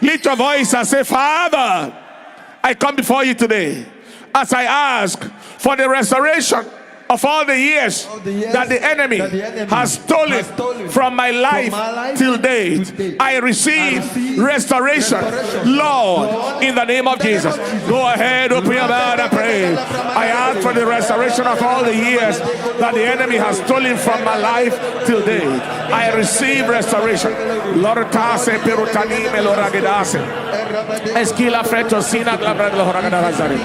Lift your voice and say, Father, I come before you today as I ask for the restoration of all the years that the enemy has stolen from my life till date. I receive restoration, Lord, in the name of Jesus. Go ahead, open your mouth and pray. I ask for the restoration of all the years that the enemy has stolen from my life till date. I receive restoration. Lord, tase perutani meloragedase. Esquila fretosina glabra loragadazari.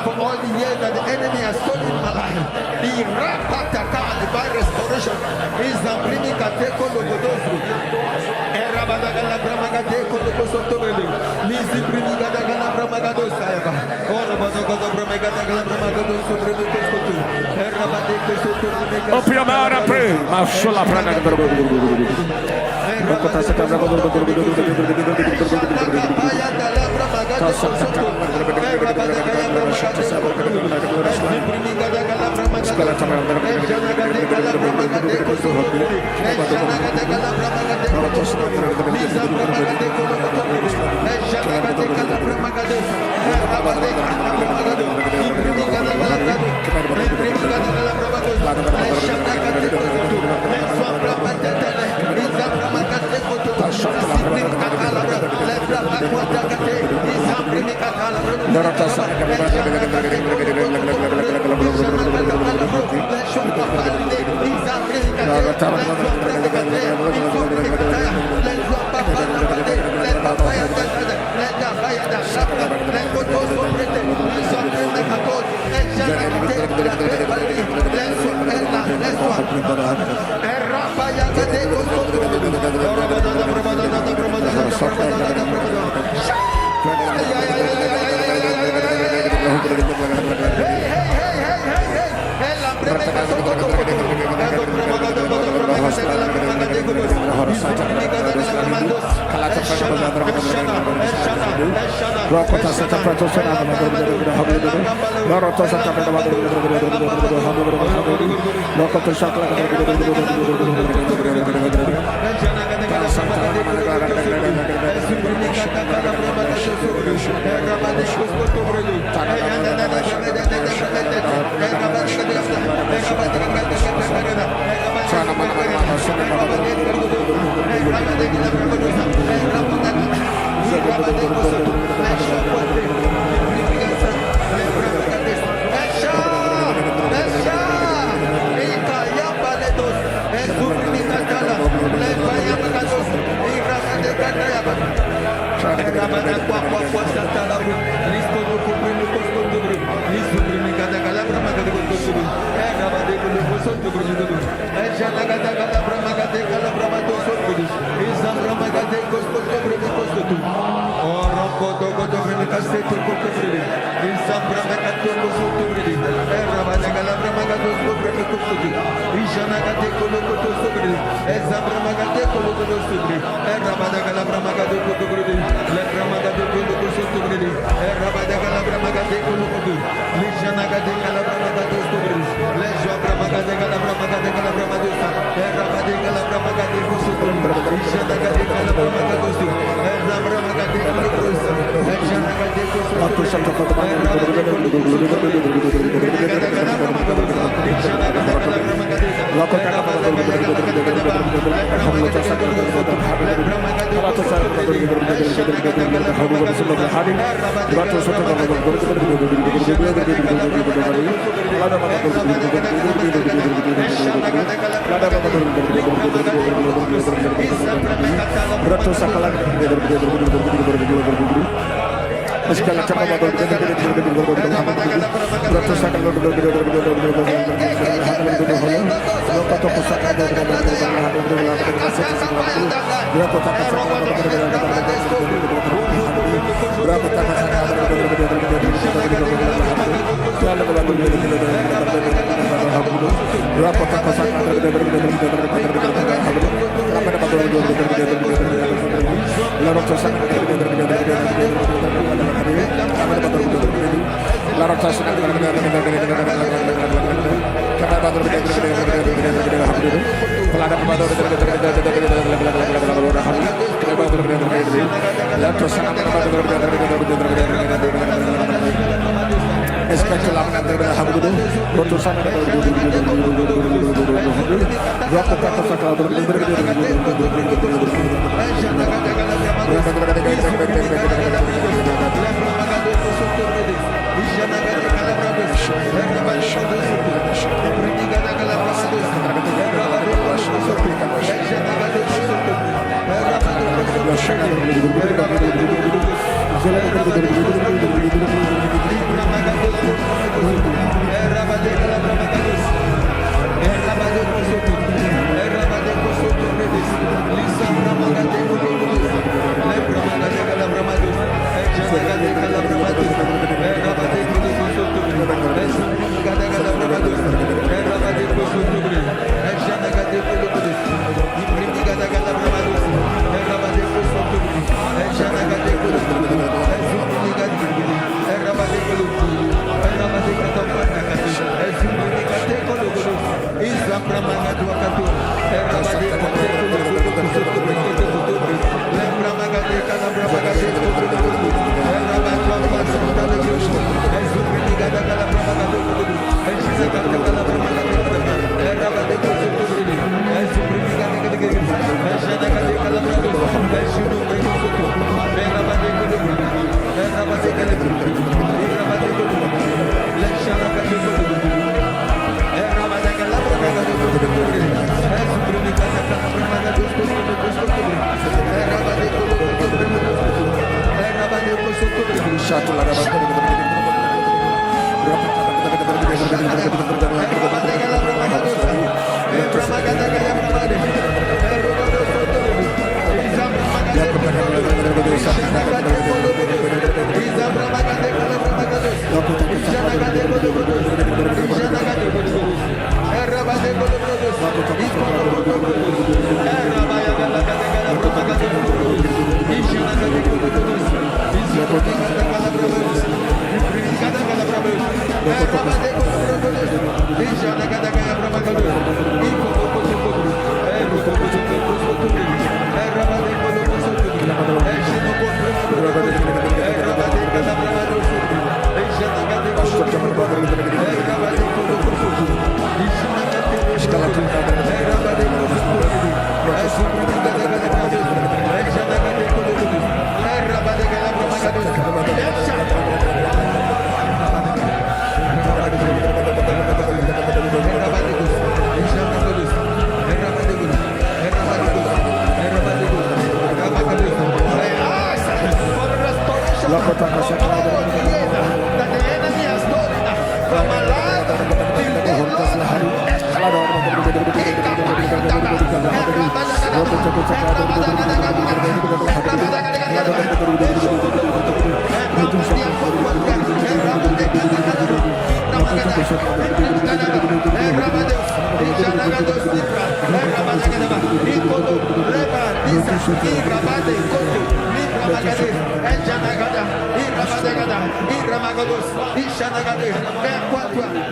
For all the years that the enemy has stolen my life, the divine restoration is the open your mouth and pray.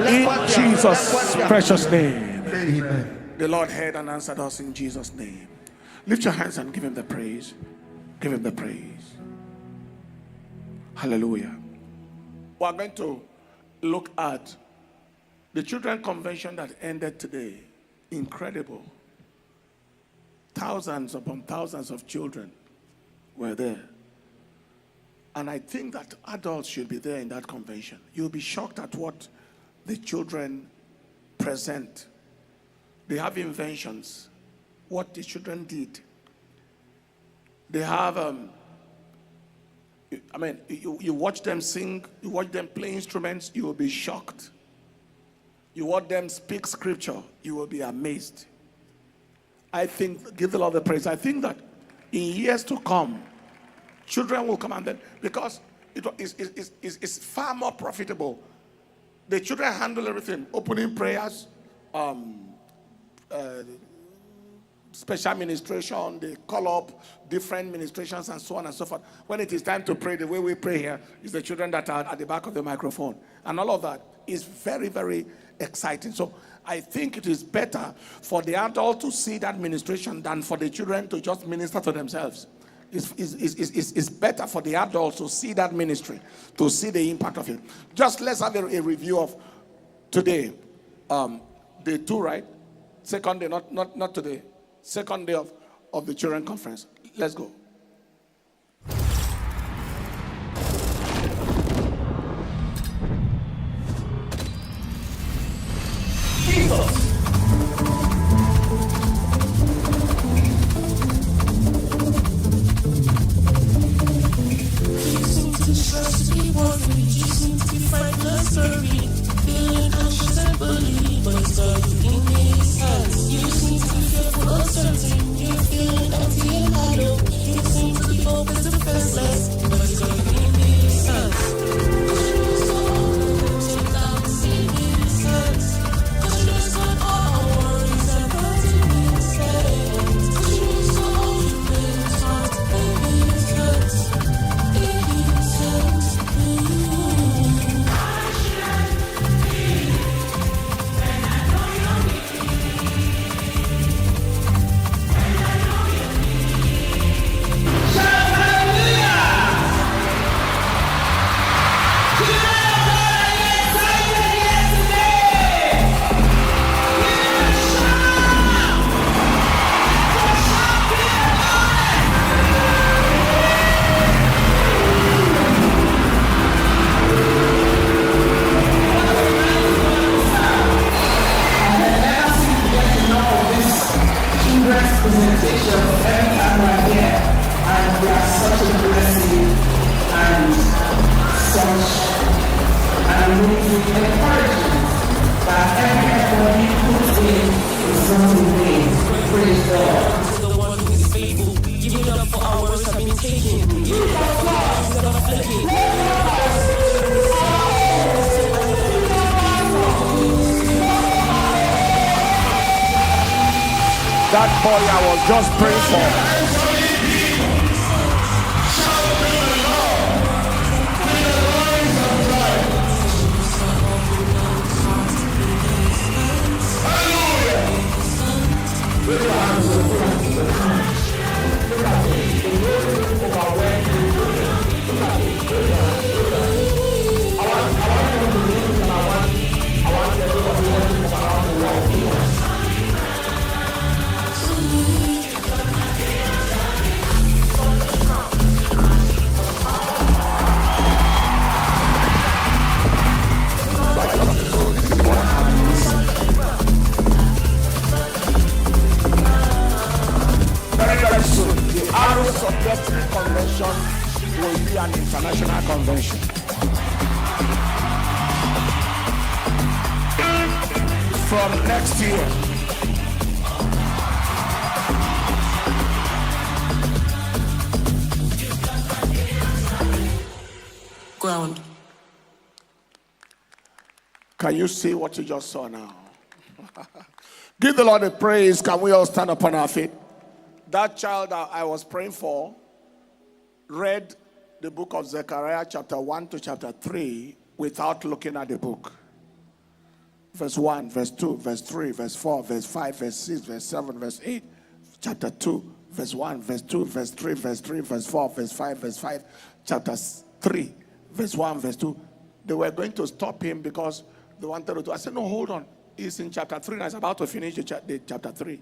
In Jesus' precious name. Amen. The Lord heard and answered us in Jesus' name. Lift your hands and give him the praise. Give him the praise. Hallelujah. We are going to look at the children convention that ended today. Incredible. Thousands upon thousands of children were there. And I think that adults should be there in that convention. You'll be shocked at what the children present. They have inventions, what the children did. They have, you watch them sing, you watch them play instruments, you will be shocked. You watch them speak scripture, you will be amazed. I think, give the Lord the praise. I think that in years to come, children will come and then, because it's far more profitable. The children handle everything, opening prayers, special ministration, they call up different ministrations and so on and so forth. When it is time to pray, the way we pray here is the children that are at the back of the microphone. And all of that is very, very exciting. So I think it is better for the adult to see that ministration than for the children to just minister to themselves. It's better for the adults to see that ministry, to see the impact of it. Just let's have a review of today. Day 2, right? Second day, not today. Second day of the children conference. Let's go. That boy I was just praying for. Prophetic convention will be an international convention. From next year. Ground. Can you see what you just saw now? Give the Lord a praise. Can we all stand upon our feet? That child that I was praying for read the book of Zechariah chapter 1 to chapter 3 without looking at the book. Verse 1, verse 2, verse 3, verse 4, verse 5, verse 6, verse 7, verse 8. Chapter 2, verse 1, verse 2, verse 3, verse 3, verse 4, verse 5, verse 5. Chapter 3, verse 1, verse 2. They were going to stop him because they wanted to do. I said, no, hold on. He's in chapter 3 and I was about to finish the chapter 3.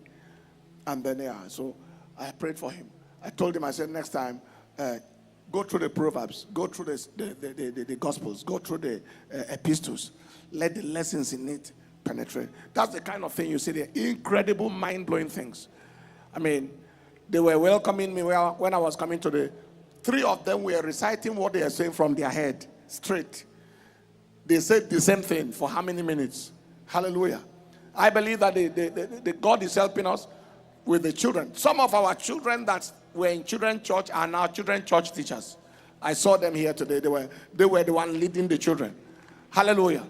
And then, so I prayed for him. I told him, I said, next time, go through the Proverbs, go through the Gospels, go through the epistles. Let the lessons in it penetrate. That's the kind of thing you see there. Incredible, mind-blowing things. I mean, they were welcoming me when I was coming to the... 3 of them were reciting what they are saying from their head, straight. They said the same thing for how many minutes? Hallelujah. I believe that the God is helping us with the children. Some of our children that were in children's church are now children's church teachers. I saw them here today. They were the one leading the children. Hallelujah.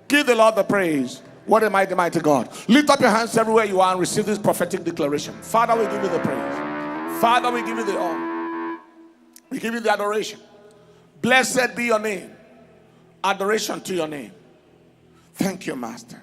Give the Lord the praise. What a mighty, mighty God. Lift up your hands everywhere you are and receive this prophetic declaration. Father, we give you the praise. Father, we give you the honor. We give you the adoration. Blessed be your name. Adoration to your name. Thank you, Master.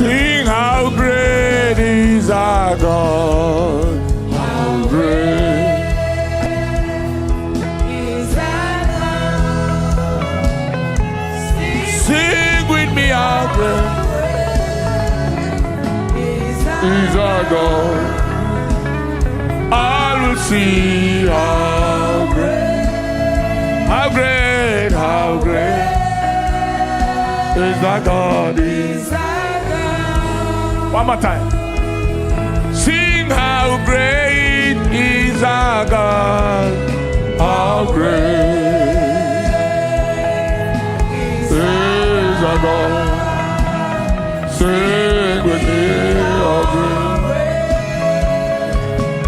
Sing how great is our God. How great is our God. Sing with me how great Is our God. I will see how great, how great, how great is our God. One more time. Sing how great is our God. How great is our God. Sing with me how great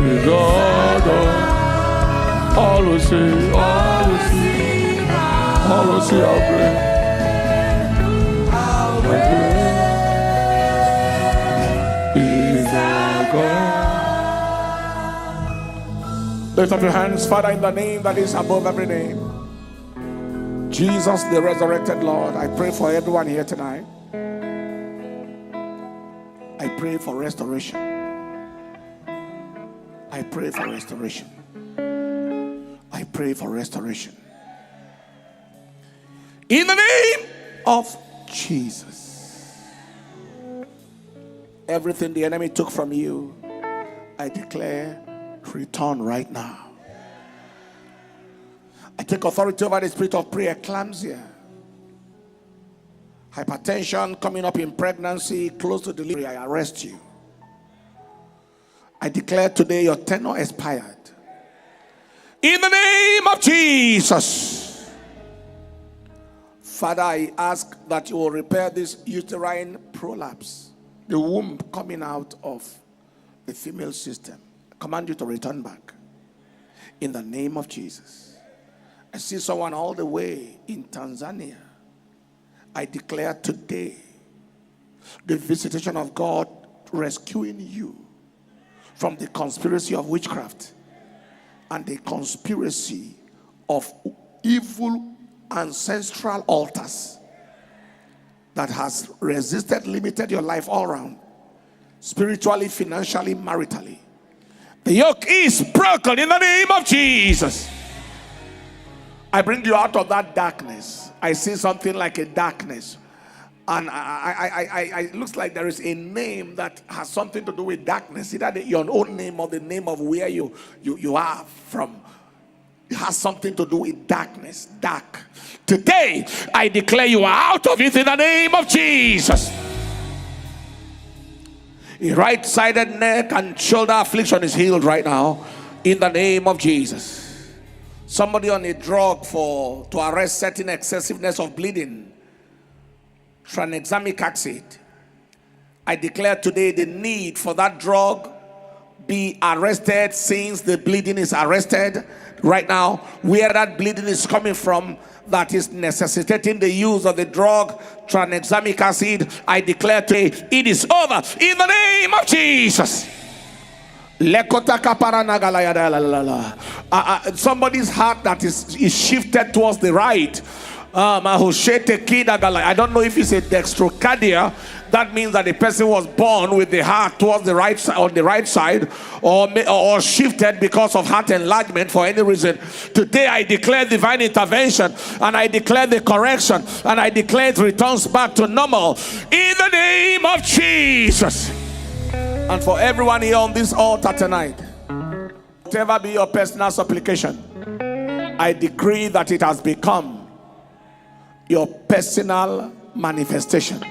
is our God. All will see, all will see, all will see how great. How great is our God. Lift up your hands, Father, in the name that is above every name. Jesus, the resurrected Lord, I pray for everyone here tonight. I pray for restoration. I pray for restoration. I pray for restoration. In the name of Jesus. Everything the enemy took from you, I declare, return right now. I take authority over the spirit of preeclampsia, hypertension coming up in pregnancy, close to delivery. I arrest you. I declare today your tenure expired. In the name of Jesus. Father, I ask that you will repair this uterine prolapse, the womb coming out of the female system. I command you to return back. In the name of Jesus. I see someone all the way in Tanzania. I declare today the visitation of God rescuing you from the conspiracy of witchcraft and the conspiracy of evil ancestral altars that has resisted, limited your life all around, spiritually, financially, maritally. The yoke is broken in the name of Jesus. I bring you out of that darkness. I see something like a darkness, and it looks like there is a name that has something to do with darkness, either your own name or the name of where you are from. It has something to do with darkness, dark. Today, I declare you are out of it in the name of Jesus. A right-sided neck and shoulder affliction is healed right now in the name of Jesus. Somebody on a drug to arrest certain excessiveness of bleeding, tranexamic acid. I declare today the need for that drug be arrested since the bleeding is arrested right now. Where that bleeding is coming from that is necessitating the use of the drug tranexamic acid, I declare today it is over in the name of Jesus. Somebody's heart that is shifted towards the right. I don't know if it's a dextrocardia. That means that the person was born with the heart towards the right side, on the right side, or shifted because of heart enlargement for any reason. Today I declare divine intervention, and I declare the correction, and I declare it returns back to normal in the name of Jesus. And for everyone here on this altar tonight, whatever be your personal supplication, I decree that it has become your personal manifestation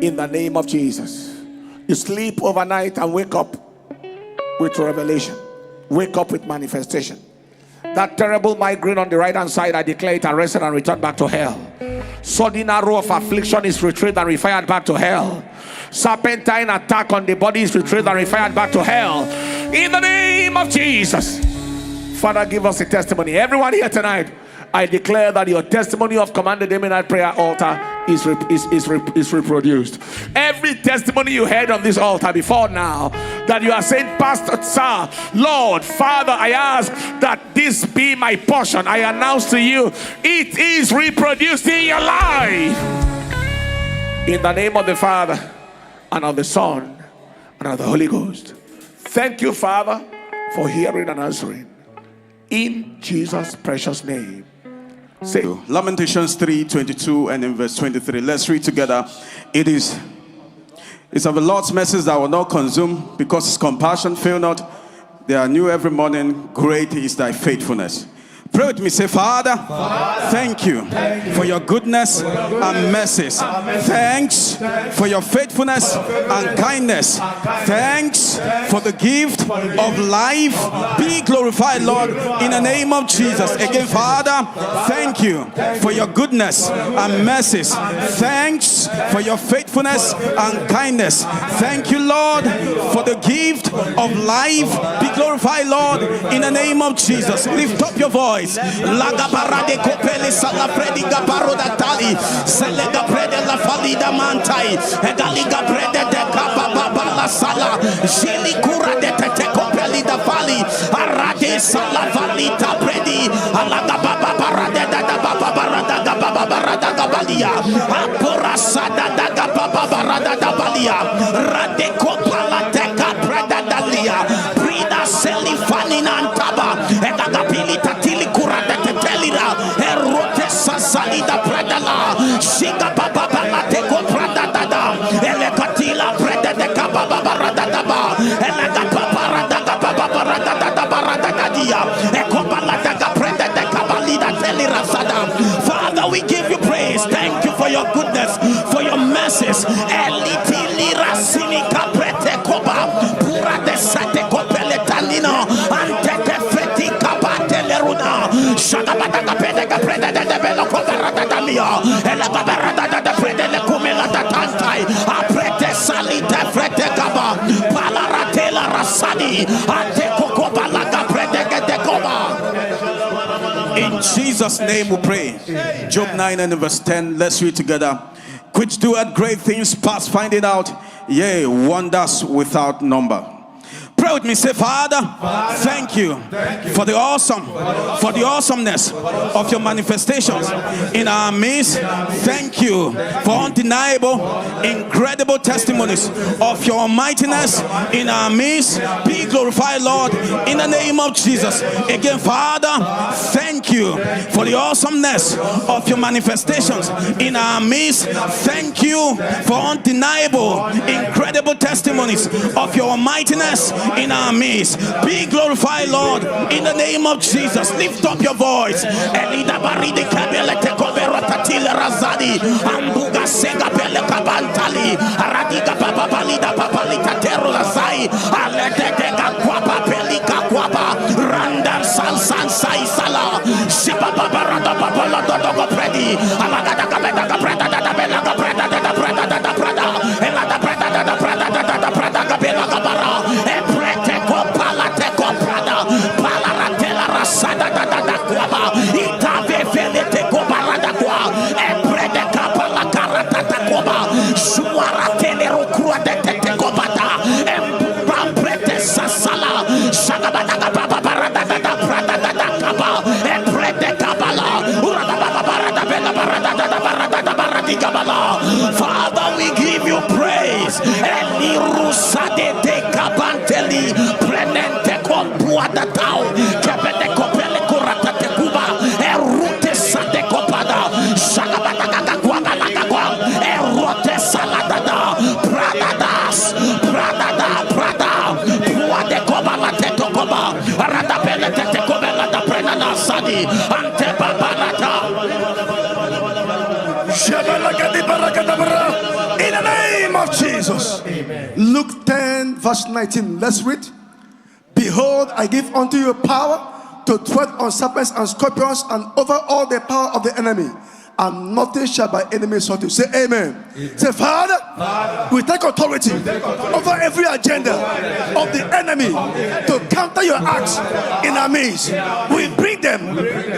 in the name of Jesus. You sleep overnight and wake up with revelation, wake up with manifestation. That terrible migraine on the right hand side, I declare it arrested and returned back to hell. Sudden arrow of affliction is retrieved and refired back to hell. Serpentine attack on the body is retrieved and refired back to hell in the name of Jesus. Father, give us a testimony. Everyone here tonight, I declare that your testimony of commanded day midnight prayer altar is reproduced. Every testimony you heard on this altar before now, that you are saying, Pastor, sir, Lord, Father, I ask that this be my portion. I announce to you, it is reproduced in your life. In the name of the Father, and of the Son, and of the Holy Ghost. Thank you, Father, for hearing and answering. In Jesus' precious name. Say Lamentations 3:22 and in verse 23. Let's read together. It's of the Lord's mercies that will not consume, because his compassion fail not. They are new every morning. Great is thy faithfulness. Pray with me. Say, Father, thank you for your goodness and mercies. Thanks for your faithfulness and kindness. Thanks for the gift of life. Be glorified, Lord, in the name of Jesus. Again, Father, thank you for your goodness and mercies. Thanks for your faithfulness and kindness. Thank you, Lord, for the gift of life. Be glorified, Lord, in the name of Jesus. Lift up your voice. Laga barade kopele sala fredi gabaro datali selega prede la falida mantai egaliga prede de kababa la sala jili kura de tete kopeli da fali arade sala valita predi alaga baba barade da baba barada gababa barada gabalia apora sada da gababa barada da balia rade kopala teka preda dalia prida seli fanina antaba egagapili tatili kurada tetelira erote sasalida pradala shiga baba bala teko prada dada elekatila preda de kababa barada daba elega barada gababa barada dada barada dadia ekobala daga preda de kabalida telira sada. Father, we give you praise. Thank you for your goodness, for your mercies. Elitilira sinika prete koba pura de sate kopele tanino antete feti kabate leruna shagabata kapede kaprede de belo kobarada damia ela barada de prede le kumela tatantai aprete salite frete kaba palaratela rasadi ante kokobala kaprede de koba. In Jesus' name we pray. Job 9 and verse 10. Let's read together. Which doeth great things past finding out, yea, wonders without number. Pray with me. Say, Father, thank you for the awesomeness of your manifestations in our midst. Thank you for undeniable, incredible testimonies of your mightiness in our midst. Be glorified, Lord, in the name of Jesus. Again, Father, thank you for the awesomeness of your manifestations in our midst. Thank you for undeniable, incredible testimonies of your mightiness in our midst. Be glorified, Lord, in the name of Jesus. Lift up your voice. Elida baridi kabele tekobero tatile razadi ambuga sega pele kabantali aradiga baba balida papalita teru lazai alete tega kwapa pelika kwapa randa salsan sai sala shiba baba rada baba la dogo predi alaga da kabeda da preda da bela da preda da preda da preda ela da preda da preda da preda kabela kabara sada da kwaba itave fele te kobarada kwa eprede kapala karata ta koba suara tele rokua de te kobata embam prete sasala shagabada baba barada da prada da kaba eprede kabala urada baba barada bela barada da barada da baradi kabala. Father, we give you praise. Eli rusade de kabanteli prenente kombuada tau kebede kopele kurata te kuba erute sade kopada shagabada kwaba la kwa erote salada da prada puade koba la te koba arada pele te koba la da prena na sadi ante babarata. In the name of Jesus. Amen. Luke 10 verse 19. Let's read. Behold, I give unto you power to tread on serpents and scorpions and over all the power of the enemy, and nothing shall by any means hurt you. Say amen. Say, Father, we take authority over every agenda of the enemy to counter your acts in our midst. We bring them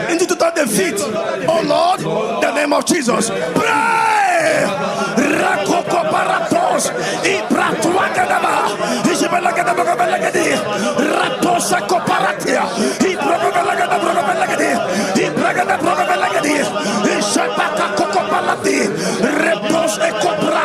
into total defeat. Oh Lord, in the name of Jesus. Pray. Rakoko paratos, Ibratuagadaba, Isabelagadi, Ratosa Coparatia, Ibragadi, Ibragadi, Isabaka Cocopalati, Repos e Copra.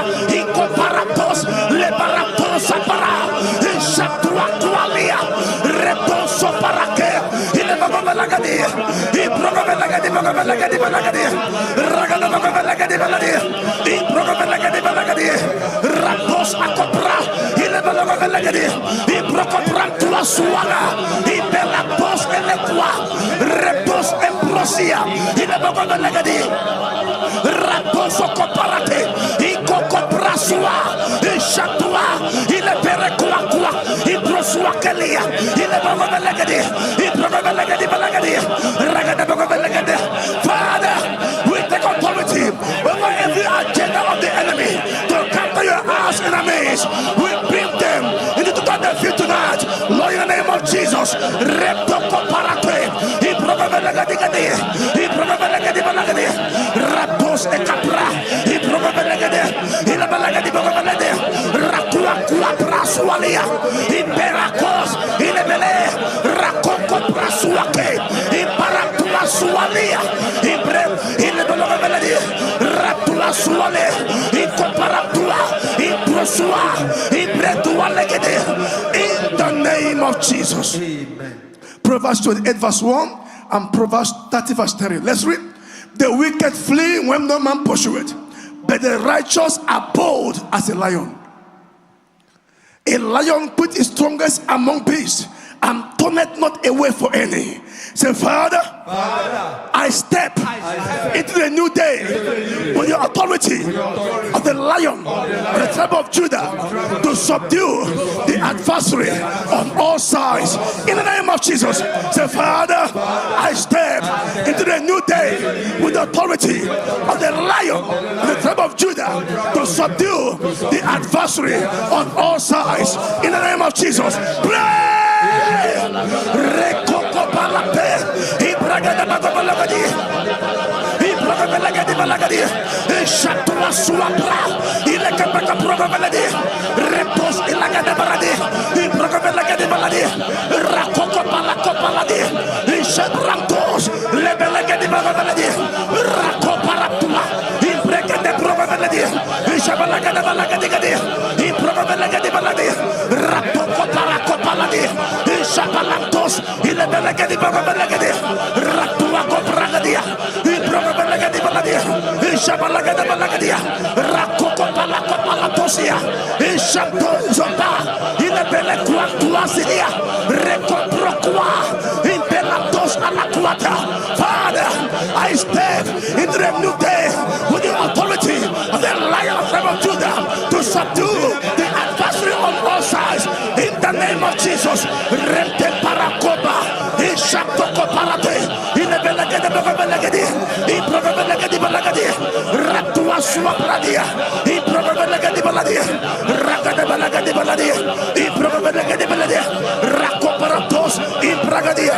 Rapos akopra, ilebelagadi, ibrokopran tua suala, ibelapos elekwa, repos embrosia, ilebelagadi, rapos okoparate, ikokoprasua, ishatua, ileperekwa, ibrosua kelia, ilebelagadi, ibrokopelagadi, ragadabelagadi. Father, we take authority over every agenda of the enemy to capture your house enemies. We bring them into the battlefield tonight. Lord, in the name of Jesus, Repoko Parate, Ibrobelagadi, Rapos Ekapra, Ibrobelagadi, Ilabelagadi, Rakua Prasualia, Iberakos, Ilebele, Rakoko Prasuake, Ibarakula Sualia, Ilebelagadi, Rapula Suale, Ikoparakula, Ibrosua, Ibretualegade, in the name of Jesus. Amen. Proverbs 28 verse 1 and Proverbs 30 verse 30. Let's read. The wicked flee when no man pursueth, but the righteous are bold as a lion. A lion put his strongest among beasts and turneth not away for any. Say, Father, I step into the new day with your authority of the lion of the tribe of Judah to subdue the adversary on all sides. In the name of Jesus, say, Father, I step into the new day with the authority of the lion of the tribe of Judah to subdue the adversary on all sides. In the name of Jesus, pray. Shabalantos, Ilebelagadi Babalagadi, Ratuako Bragadia, Ibrogabelagadi Baladia, Shabalagada Balagadia, Rakoko Palako Palatosia, Ishaton Zopa, Ilebelekua Tuasidia, Recoprocua, Impelatos Alaquata. Father, I step into the new day with the authority of the Lion of Tribe of Judah to subdue the adversary on all sides. In the name of Jesus, Rente Paracoba, Ishatoko Parate, Ilebelagadi Babalagadi, Ibrogabelagadi Balagadi, Ratua Suapradia, Ibrogabelagadi Baladia, Rakadabalagadi Baladia, Ibrogabelagadi Baladia, Rakoparatos, Ibragadia.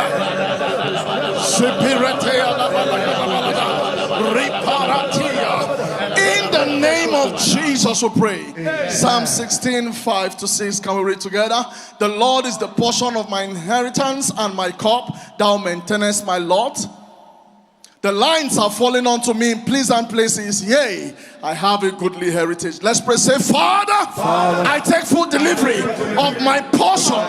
In the name of Jesus we pray. Amen. Psalm 16, 5-6. Can we read together? The Lord is the portion of my inheritance and my cup. Thou maintainest my lot. The lines are falling onto me in pleasant places. Yea, I have a goodly heritage. Let's pray. Say, Father, I take full delivery of my portion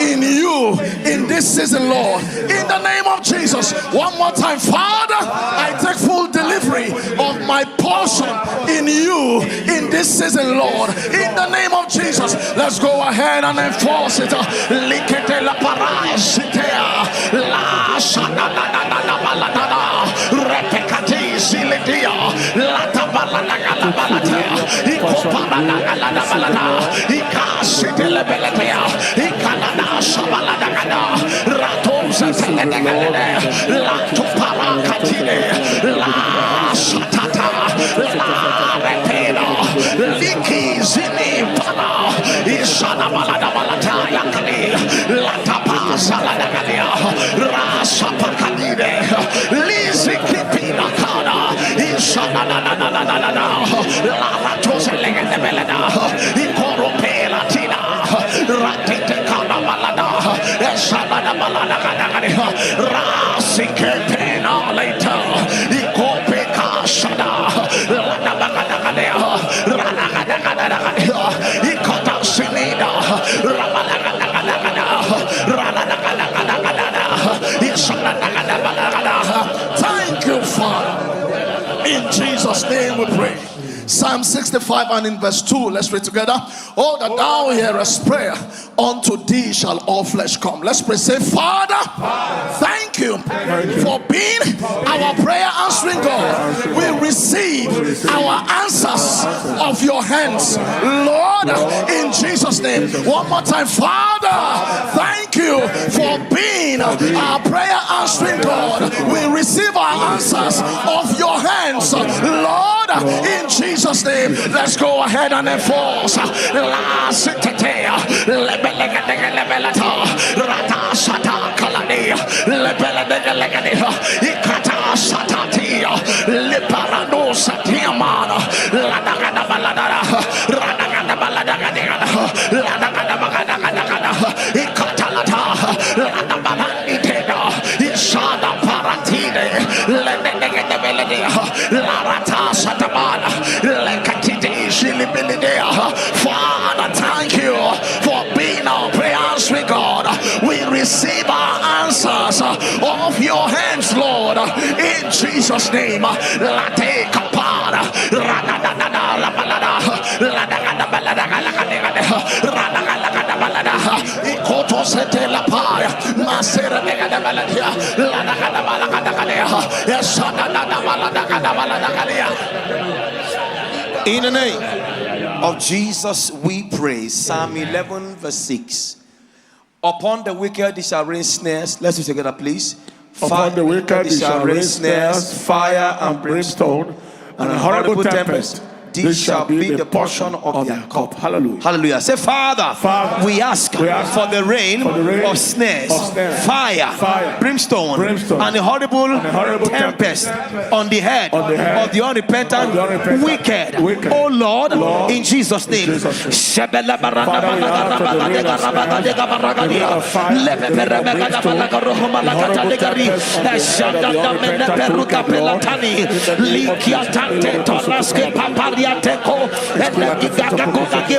in you in this season, Lord. In the name of Jesus. One more time. Father, I take full delivery of my portion in you in this season, Lord. In the name of Jesus. Let's go ahead and enforce it. Repecati Siletia, Lata Balanaga Balatea, Icopanaga Balada, Icasitele Beletea, Icanada Shabalagada, Ratos and Lato Paracatine, La Satata, La Repena, Liki Zini Pana, Isana Balada Balataya, Latapa Saladagalia, Rasa Pacadine, Lisi Kipina Kana, Isana La Toselega de Belada, Icoropela Tina, Ratite Kana Balada, Esana Balada, Rasi Kipina later, Icopeka Shada, Ranabagada, Ranagada, Icota Sinida, Rabalagada, Ranagada, Thank you, 65 and in verse 2, let's read together. Oh, that thou hearest prayer, unto thee shall all flesh come. Let's pray. Say, Father, thank you for being our prayer answering God. We receive our answers of your hands, Lord, in Jesus' name. One more time. Father, thank you for being our prayer answering God. We receive our answers of your hands, Lord, in Jesus' name. Let's go ahead and enforce. Father, thank you for being our prayer answering God. We receive our answers of your hands, Lord, in Jesus' name. In the name of Jesus we pray. Psalm 11 verse 6. Upon the wicked they shall rain snares. Let's do it together, please. Upon the wicked they shall rain snares, fire and brimstone, and a horrible tempest. This shall be the portion of their cup. Hallelujah. Hallelujah. Say, Father, we ask for the rain of snares, fire, brimstone, and a horrible tempest on the head of the unrepentant wicked. Oh Lord, in Jesus' name. Teko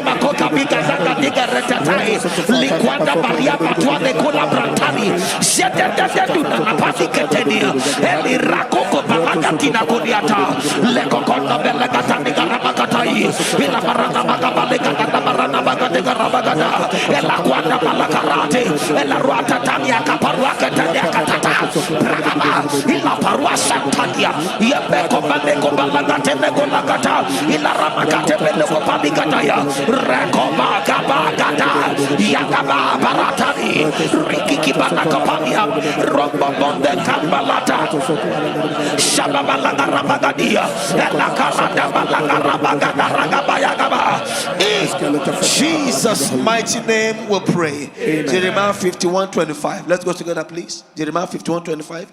makota bigazaga digaretai likwanda baria patwa de kola brantani na patiketeni eli rakoko baraka kina kodiata lekokonda belegata digarabagatai ila barana magabalega barana bagade garabagada ela kwanda balakarate ela ruata tania kaparuaka tania katata ila parua santadia yebeko bandeko balagate nekolagata ila ramakate beleko palikataya rekoma kabagata yakaba baratani rikiki banakapania rombo bonde kambalata shababalaga rabagadia ela karada balaga rabagada ragabayagaba. In Jesus' mighty name we pray. Jeremiah 51:25. Let's go together, please. Jeremiah 51:25.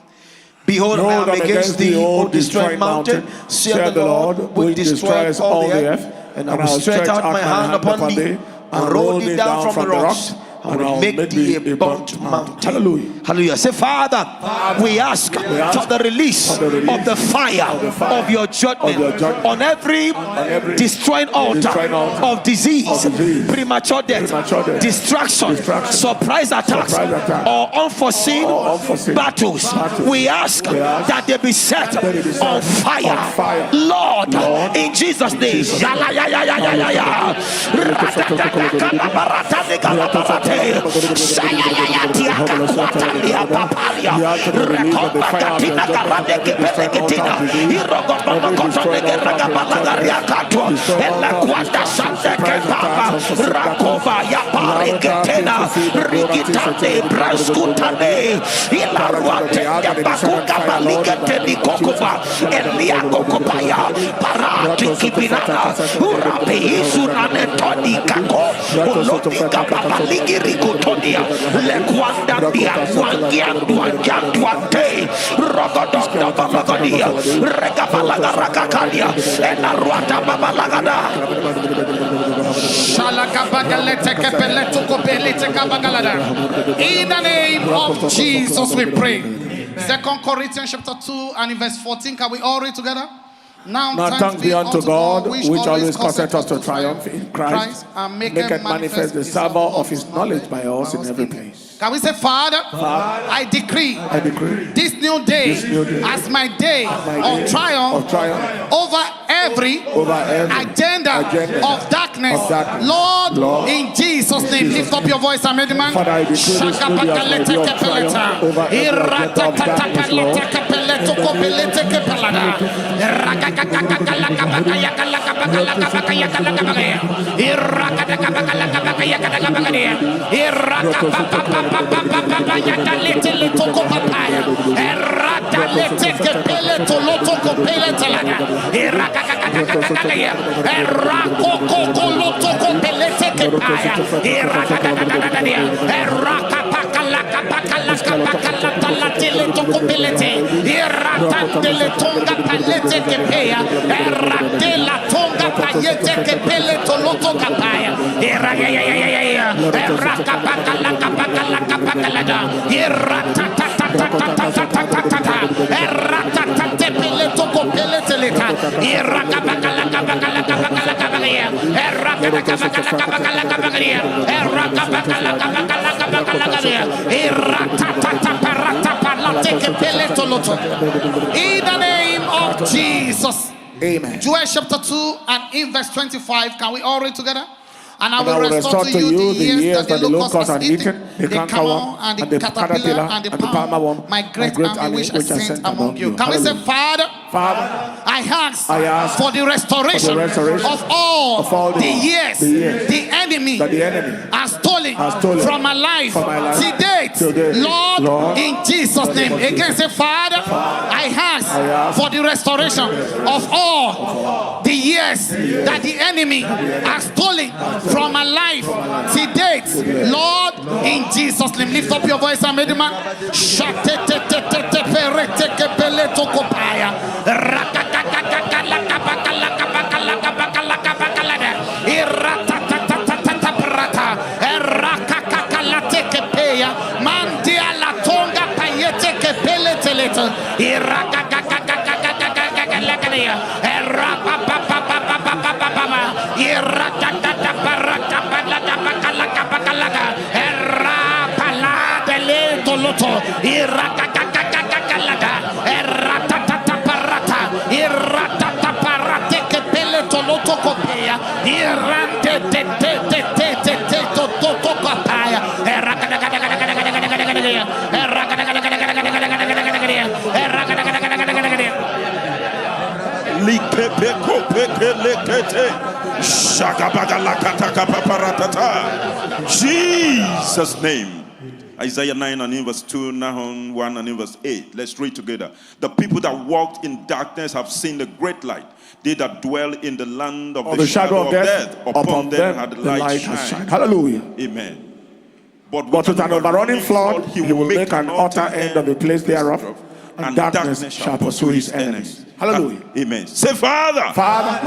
Behold, I am against thee, O destroyed mountain, saith the Lord, which destroys all the earth, and I will stretch out my hand upon thee, and roll thee down from the rocks, and will make thee a burnt mountain. Hallelujah. Hallelujah. Say, Father, we ask for the release of the fire of your judgment on every destroying altar of disease, premature death, distraction, surprise attacks, or unforeseen battles. We ask that they be set on fire. Lord, in Jesus' name. Rikotonia, Lequanda Dia, Wangia, Duante, Rogodonda Babagadia, Regabalaga Rakakadia, and Aruata Babalagada. In the name of Jesus we pray. 2 Corinthians chapter 2 and in verse 14. Can we all read together? Now thanks be unto God, which always causeth us to triumph in Christ, and maketh manifest the savour of his knowledge by us in every place. Can we say, Father, I decree this new day as my day of triumph over every agenda of darkness. Lord, in Jesus' name, lift up your voice and make the man. In the name of Jesus. Amen. Joel chapter 2 and in verse 25. Can we all read together? And I will restore to you the years that the locust has eaten, the cankerworm and the caterpillar and the palmer worm, my great army which I sent among you. Can we say, Father, I ask for the restoration of all the years the enemy has stolen from my life to date. Lord, in Jesus' name. Again, say, Father, I ask for the restoration of all the years that the enemy has stolen from my life to date. Lord, in Jesus' name. Lift up your voice and make the man. Jesus' name. Isaiah 9 and in verse 2, Nahum 1 and in verse 8. Let's read together. The people that walked in darkness have seen the great light. They that dwell in the land of the shadow of death, upon them had the light shined. Hallelujah. Amen. But with an overrunning flood, he will make an utter end of the place thereof, and darkness shall pursue his enemies. Hallelujah. Amen. Say, Father,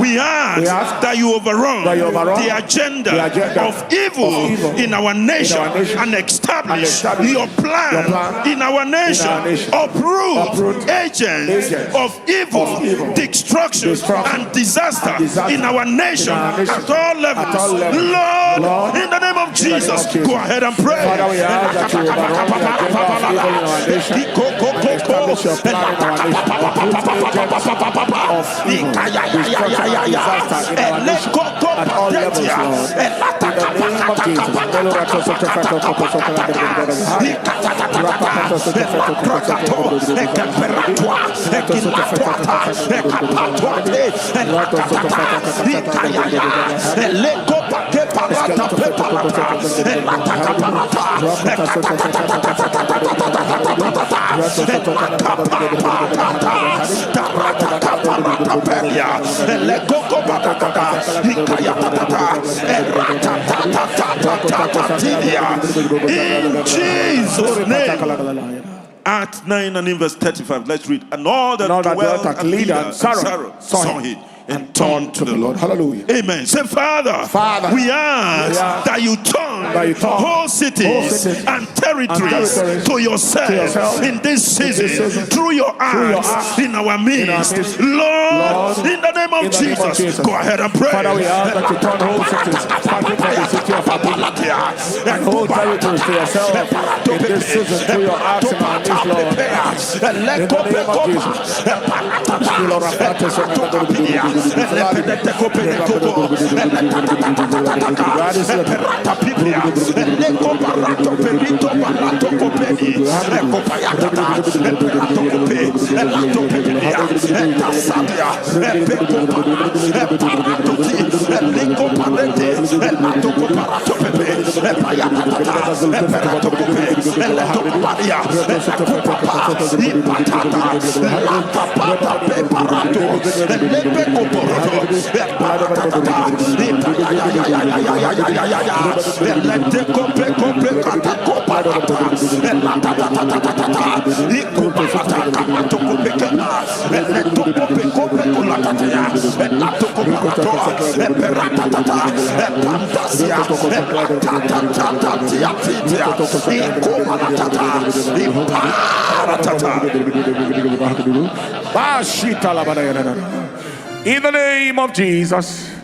we ask that you overrun the agenda of evil in our nation and establish your plan in our nation. Uproot agents of evil, destruction, and disaster in our nation at all levels. Lord, in the name of Jesus, go ahead and pray. Father, we ask that you overrun the agenda of evil in our nation and establish your plan in our nation. Of evil, destruction, and disaster in our nation at all levels, Lord. In the name of in Jesus' name. Acts 9 and in verse 35. Let's read. And all that dwelt at Lydda and Saron saw it and turned to the Lord. Hallelujah. Amen. Say, Father, we ask that you turn whole cities and territories to yourself in this season through your acts in our midst. Lord, in the name of Jesus, go ahead and pray. Father, we ask that you turn whole cities, starting from the city of Abuja, and hold territories to yourself in this season through your acts and our needs, Lord. In the name of Jesus. In the name of Jesus.